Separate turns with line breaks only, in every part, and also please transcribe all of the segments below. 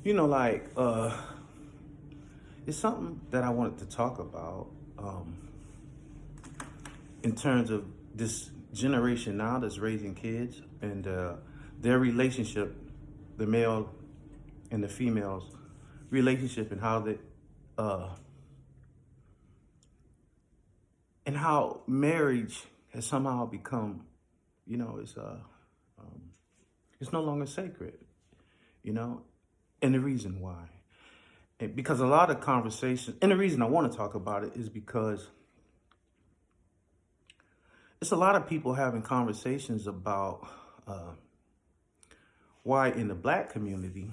Like it's something that I wanted to talk about um, in terms of this generation now that's raising kids and their relationship, the male and the female's relationship, uh, and how marriage has somehow become, you know, um, it's no longer sacred, you know, and the reason why. Because a lot of conversations, and the reason I want to talk about it is because it's a lot of people having conversations about uh, why in the black community,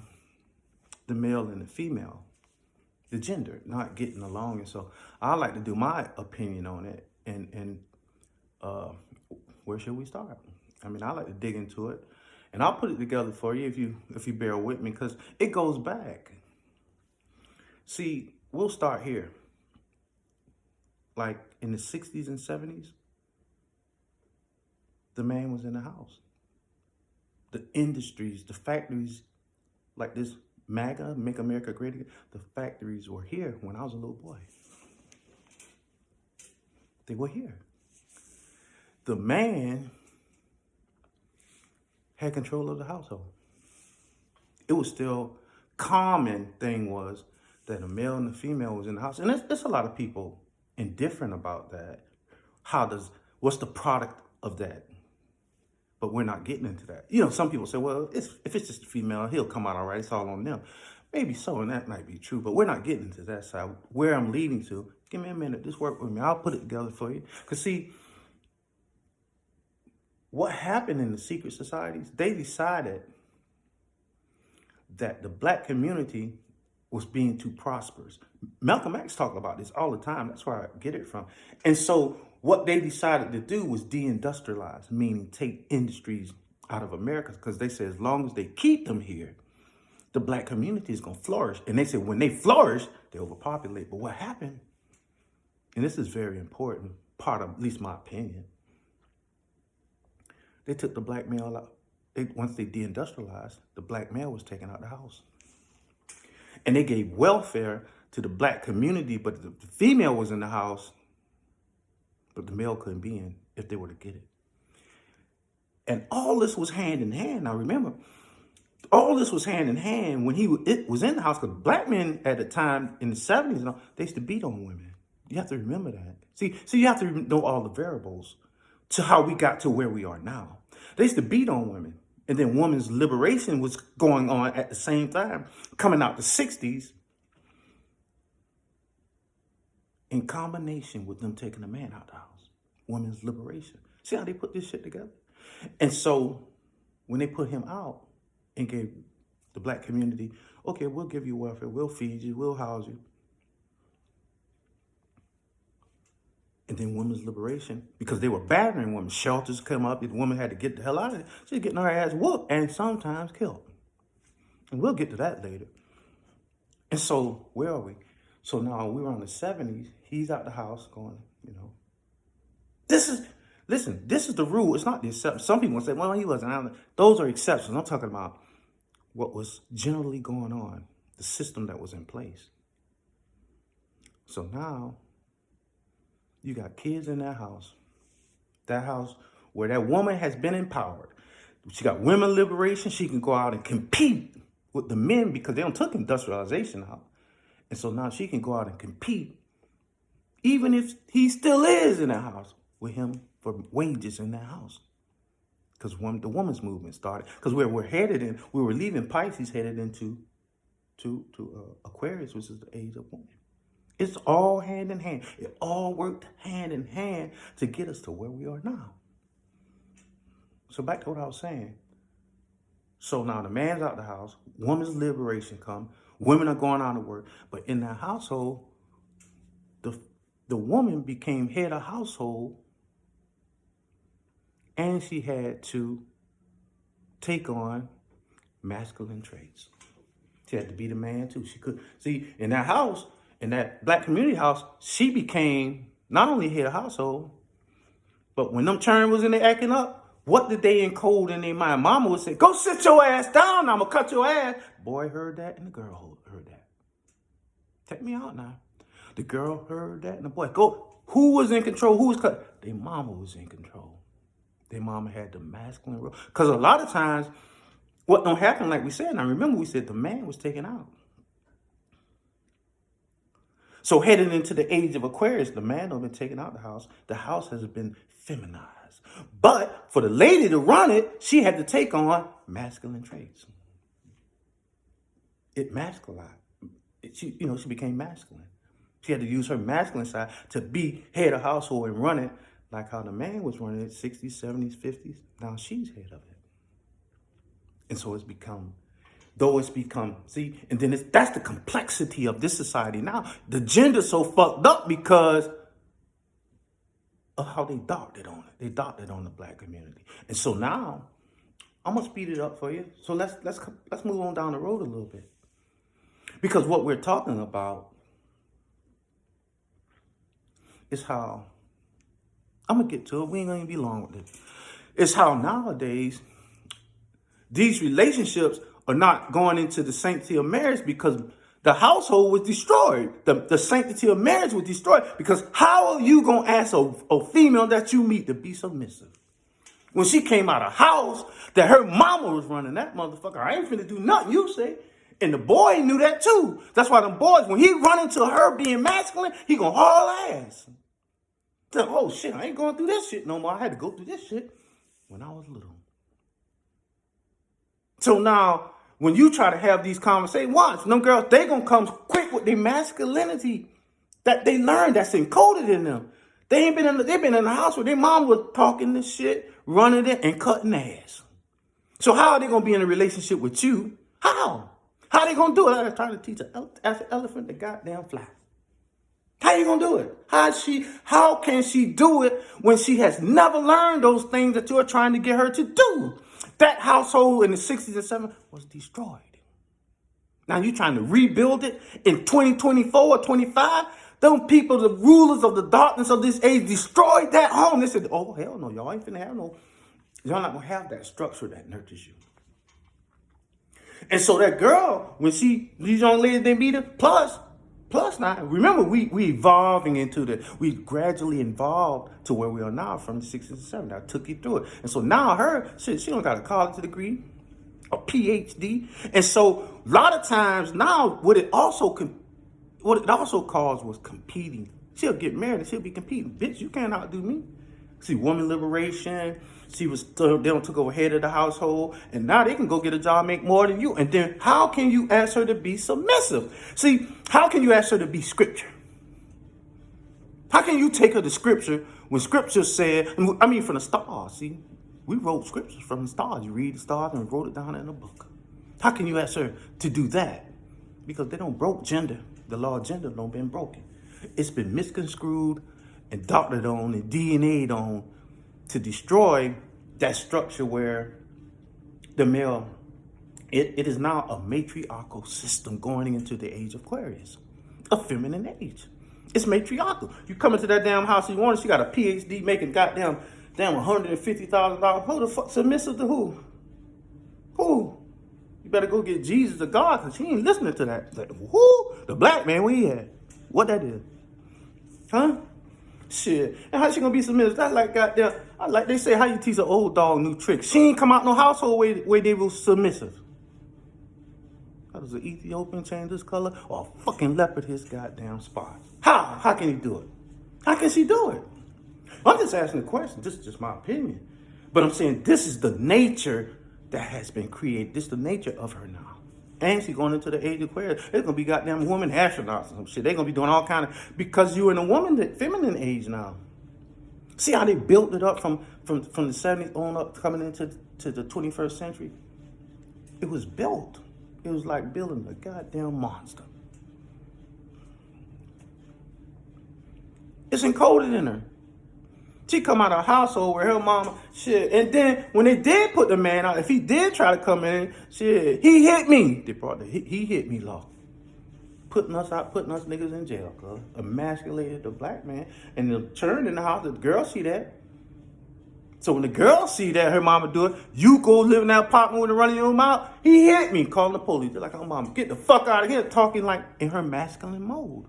the male and the female, the gender, not getting along. And so I like to do my opinion on it. And uh, where should we start? I mean, I like to dig into it, and I'll put it together for you if you bear with me, because it goes back. See, we'll start here. Like in the 60s and 70s, the man was in the house. The industries, the factories, like this MAGA, Make America Great Again, the factories were here when I was a little boy. They were here. The man had control of the household. It was still common thing was that a male and a female was in the house. And there's a lot of people indifferent about that. What's the product of that? But we're not getting into that. Some people say, well, if it's just a female, he'll come out all right. It's all on them. Maybe so, and that might be true, but we're not getting into that side. Where I'm leading to, give me a minute. Just work with me. I'll put it together for you. Because see, what happened in the secret societies, they decided that the black community was being too prosperous. Malcolm X talked about this all the time. That's where I get it from. And so what they decided to do was deindustrialize, meaning take industries out of America, because they said as long as they keep them here, the black community is going to flourish. And they said when they flourish, they overpopulate. But what happened, and this is very important, part of at least my opinion, they took the black male out. Once they deindustrialized, the black male was taken out of the house. And they gave welfare to the black community, but the female was in the house, but the male couldn't be in if they were to get it. And all this was hand in hand. Now remember, all this was hand in hand when it was in the house, because black men at the time in the 70s, they used to beat on women. You have to remember that. See, you have to know all the variables to how we got to where we are now. They used to beat on women. And then women's liberation was going on at the same time, coming out the 60s, in combination with them taking a man out of the house. Women's liberation. See how they put this shit together? And so when they put him out and gave the black community, okay, we'll give you welfare, we'll feed you, we'll house you. And then women's liberation, because they were battering women. Shelters come up, the woman had to get the hell out of it. She's getting her ass whooped and sometimes killed. And we'll get to that later. And so, where are we? So now we're on the 70s. He's out the house going, this is the rule. It's not the exception. Some people say, well, he wasn't. Those are exceptions. I'm talking about what was generally going on, the system that was in place. So now you got kids in that house where that woman has been empowered. She got women liberation. She can go out and compete with the men because they don't took industrialization out. And so now she can go out and compete, even if he still is in that house with him for wages in that house. Because the women's movement started. Because where we're headed in, we were leaving Pisces headed into Aquarius, which is the age of woman. It's all hand in hand. It all worked hand in hand to get us to where we are now. So back to what I was saying. So now the man's out the house, woman's liberation come, women are going out to work, but in that household, the woman became head of household, and she had to take on masculine traits. She had to be the man too. She could see in that house, in that black community house, she became not only head of household, but when them churn was in there acting up, What did they encode in their mind? Mama would say, go sit your ass down, I'm going to cut your ass. Boy heard that and the girl heard that. Take me out now. The girl heard that and the boy, go. Who was in control? Who was cut? Their mama was in control. Their mama had the masculine role. Because a lot of times, what don't happen, like we said, and I remember we said the man was taken out. So heading into the age of Aquarius, the man don't been taken out the house. The house has been feminized. But for the lady to run it, she had to take on masculine traits. It masculinized. She became masculine. She had to use her masculine side to be head of household and run it like how the man was running it, 60s, 70s, 50s. Now she's head of it. And so it's become, and then that's the complexity of this society now. The gender's so fucked up because of how they doctored on it. They doctored on the black community. And so now, I'm going to speed it up for you. So let's move on down the road a little bit. Because what we're talking about is how, I'm going to get to it. We ain't going to be long with this. It's how nowadays, these relationships are not going into the sanctity of marriage because the household was destroyed. The sanctity of marriage was destroyed because how are you going to ask a female that you meet to be submissive? When she came out of house that her mama was running that motherfucker, I ain't finna do nothing, you say. And the boy knew that too. That's why them boys, when he run into her being masculine, he gonna haul ass. So, oh shit, I ain't going through this shit no more. I had to go through this shit when I was little. So now, when you try to have these conversations, watch, them girls, they gonna come quick with their masculinity that they learned, that's encoded in them. They've been in the house where their mom was talking this shit, running it, and cutting ass. So how are they gonna be in a relationship with you? How? How they gonna do it? I'm trying to teach an elephant to goddamn fly. How you gonna do it? How can she do it when she has never learned those things that you're trying to get her to do? That household in the 60s and 70s was destroyed. Now you're trying to rebuild it in 2024 or 25? Them people, the rulers of the darkness of this age, destroyed that home. They said, oh, hell no, y'all ain't finna have no, y'all not gonna have that structure that nurtures you. And so that girl, when these young ladies, they meet her, plus now, remember, we gradually evolved to where we are now from the 60s and 70s. I took you through it. And so now she don't got a college degree, a PhD. And so a lot of times now, what it also caused was competing. She'll get married and she'll be competing. Bitch, you can't outdo me. See, woman liberation. They don't took over head of the household, and now they can go get a job, make more than you. And then how can you ask her to be submissive? See, how can you ask her to be scripture? How can you take her to scripture when scripture said, from the stars, see, we wrote scriptures from the stars. You read the stars and wrote it down in a book. How can you ask her to do that? Because they don't broke gender. The law of gender don't been broken. It's been misconstrued and doctored on and DNA'd on to destroy that structure where the male, it is now a matriarchal system going into the age of Aquarius, a feminine age. It's matriarchal. You come into that damn house you want, she got a PhD making damn $150,000. Who the fuck submissive to who? Who? You better go get Jesus or God, because he ain't listening to that. Like, who? The black man, where he at? What that is? Huh? Shit. And how she gonna be submissive? That's like goddamn, like they say, how you teach an old dog new tricks? She ain't come out no household where they was submissive. How does an Ethiopian change his color? Or a fucking leopard his goddamn spot? How? How can he do it? How can she do it? I'm just asking the question. This is just my opinion. But I'm saying this is the nature that has been created. This is the nature of her now. And she's going into the age of Aquarius. There's going to be goddamn woman astronauts and some shit. They're going to be doing all kind of, because you're in a feminine age now. See how they built it up from the 70s on up, coming into the 21st century? It was built. It was like building a goddamn monster. It's encoded in her. She come out of a household where her mama, shit. And then when they did put the man out, if he did try to come in, shit, he hit me. They brought he hit me law. Putting us niggas in jail, cuz. Emasculated the black man. And the turn in the house, the girl see that. So when the girl see that her mama do it, you go live in that apartment with her running your mouth. He hit me, calling the police. They're like, "Oh, mama, get the fuck out of here," talking like in her masculine mode.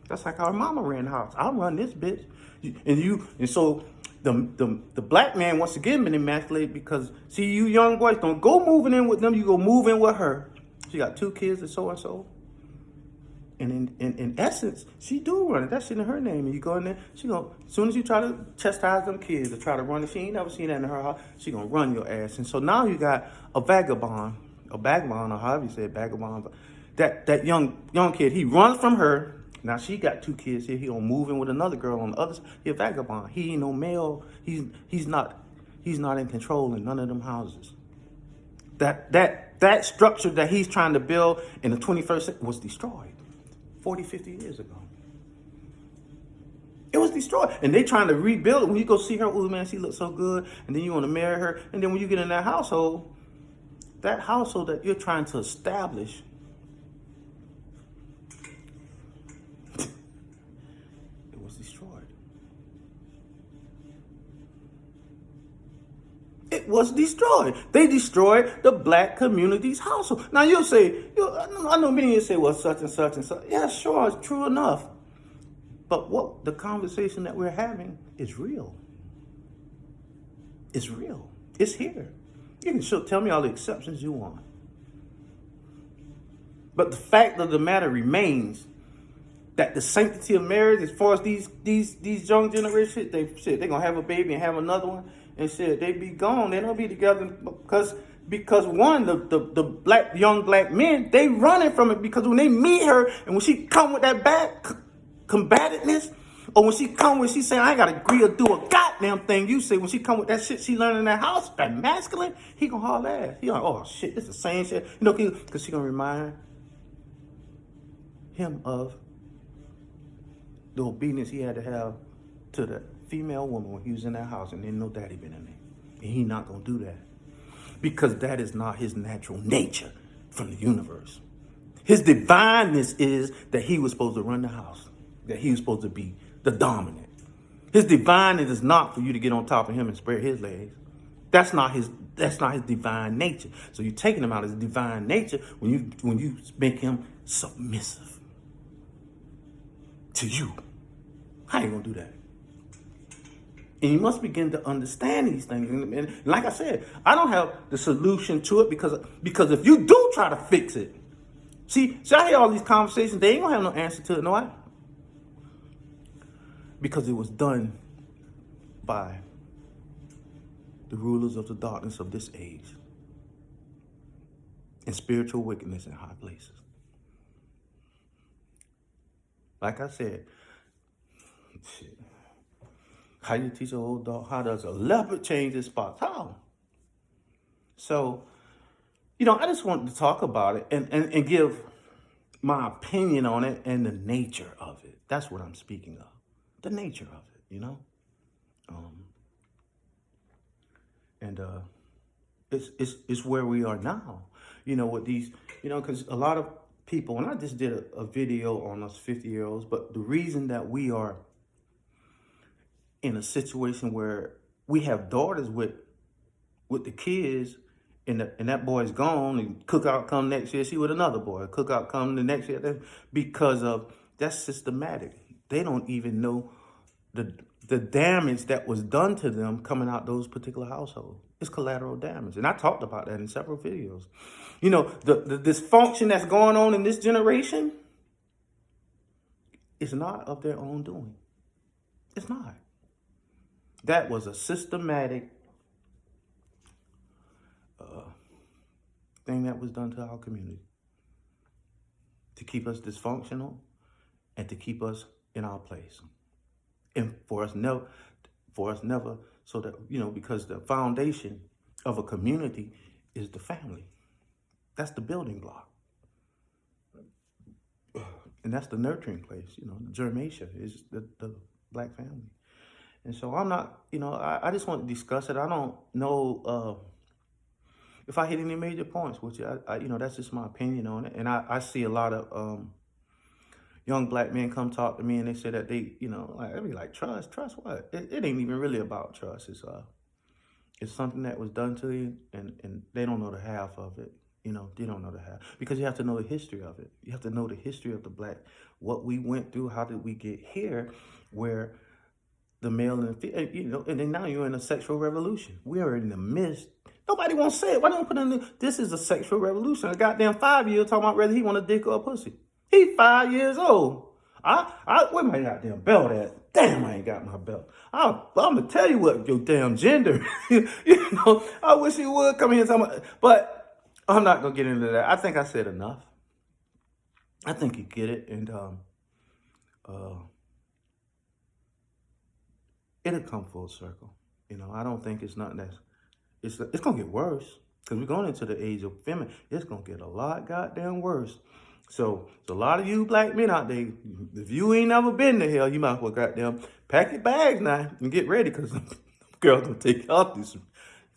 That's like our mama ran the house. I'll run this bitch, and so the black man wants to get him emasculated because see, you young boys don't go moving in with them. You go move in with her. She got 2 kids and so and so. And in essence, she do run it. That shit in her name. And you go in there, she gonna, as soon as you try to chastise them kids or try to run it, she ain't never seen that in her house, she gonna run your ass. And so now you got a vagabond, or however you say it, vagabond. That young kid, he runs from her. Now she got 2 kids here. He gonna move in with another girl on the other side. He a vagabond. He ain't no male. He's not in control in none of them houses. That structure that he's trying to build in the 21st century was destroyed 40, 50 years ago. It was destroyed. And they trying to rebuild it. When you go see her, oh man, she looks so good. And then you want to marry her. And then when you get in that household that you're trying to establish, it was destroyed. It was destroyed. They destroyed the black community's household. Now you'll say, I know many of you say, well, such and such and such. Yeah, sure, it's true enough. But what the conversation that we're having is real. It's real. It's here. You can tell me all the exceptions you want. But the fact of the matter remains that the sanctity of marriage, as far as these young generations, they're gonna have a baby and have another one, and said they be gone. They don't be together because one, the young black men, they running from it because when they meet her and when she come with that bad combativeness, or when she come with she saying I ain't gotta agree or do a goddamn thing you say, when she come with that shit she learned in that house, that masculine, he gonna haul ass. He like, oh shit, this is the same shit, because she gonna remind him of the obedience he had to have to the female woman when he was in that house and didn't know daddy been in there. And he not gonna do that. Because that is not his natural nature from the universe. His divineness is that he was supposed to run the house. That he was supposed to be the dominant. His divineness is not for you to get on top of him and spread his legs. That's not his divine nature. So you're taking him out of his divine nature when you make him submissive to you. How you gonna do that? And you must begin to understand these things. And like I said, I don't have the solution to it because if you do try to fix it, see, I hear all these conversations, they ain't gonna have no answer to it, no why? Because it was done by the rulers of the darkness of this age and spiritual wickedness in high places. Like I said, shit. How you teach a old dog? How does a leopard change its spots? How? So, I just wanted to talk about it and give my opinion on it and the nature of it. That's what I'm speaking of. The nature of it, And it's where we are now. With these, because a lot of people, and I just did a video on us 50-year-olds, but the reason that we are in a situation where we have daughters with the kids and that boy's gone and cookout come next year, she with another boy, cookout come the next year, because of that's systematic. They don't even know the damage that was done to them coming out those particular households. It's collateral damage. And I talked about that in several videos. The dysfunction that's going on in this generation is not of their own doing. It's not. That was a systematic thing that was done to our community to keep us dysfunctional and to keep us in our place. And for us never, so that, because the foundation of a community is the family. That's the building block. And that's the nurturing place, the germination is the black family. And so I'm not, I just want to discuss it. I don't know if I hit any major points with you. That's just my opinion on it. And I see a lot of young black men come talk to me and they say that they, I be like, trust what? It ain't even really about trust. It's something that was done to you, and they don't know the half of it. You know, they don't know the half because you have to know the history of it. You have to know the history of the black, what we went through, how did we get here, where the male and you know, and then now you're in a sexual revolution. We are in the midst. Nobody wants to say it. Why don't put in this is a sexual revolution? A goddamn 5 year talking about whether he want a dick or a pussy. He 5 years old. Where my goddamn belt at? Damn, I ain't got my belt. I'm gonna tell you what your damn gender. You know, I wish he would come here and tell me, but I'm not gonna get into that. I think I said enough. I think you get it, and uh, it'll come full circle. You know, I don't think it's nothing that's it's gonna get worse because we're going into the age of feminine. It's gonna get a lot goddamn worse. So a lot of you black men out there, if you ain't never been to hell, you might as well goddamn pack your bags now and get ready because girls gonna take y'all through some.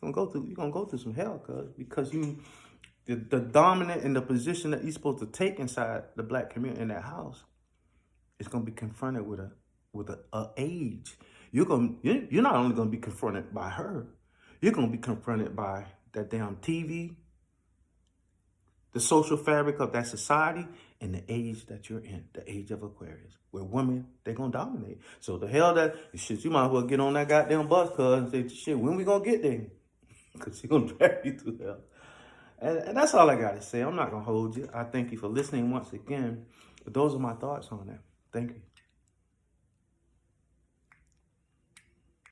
You're gonna go through some hell, because you the dominant and the position that you're supposed to take inside the black community in that house is gonna be confronted with a age. You're not only gonna be confronted by her, you're gonna be confronted by that damn TV, the social fabric of that society, and the age that you're in, the age of Aquarius, where women, they're gonna dominate. So the hell that shit, you might as well get on that goddamn bus, cuz, and say, shit, when we gonna get there? Because she's gonna drag you through hell. And that's all I gotta say. I'm not gonna hold you. I thank you for listening once again. But those are my thoughts on that. Thank you.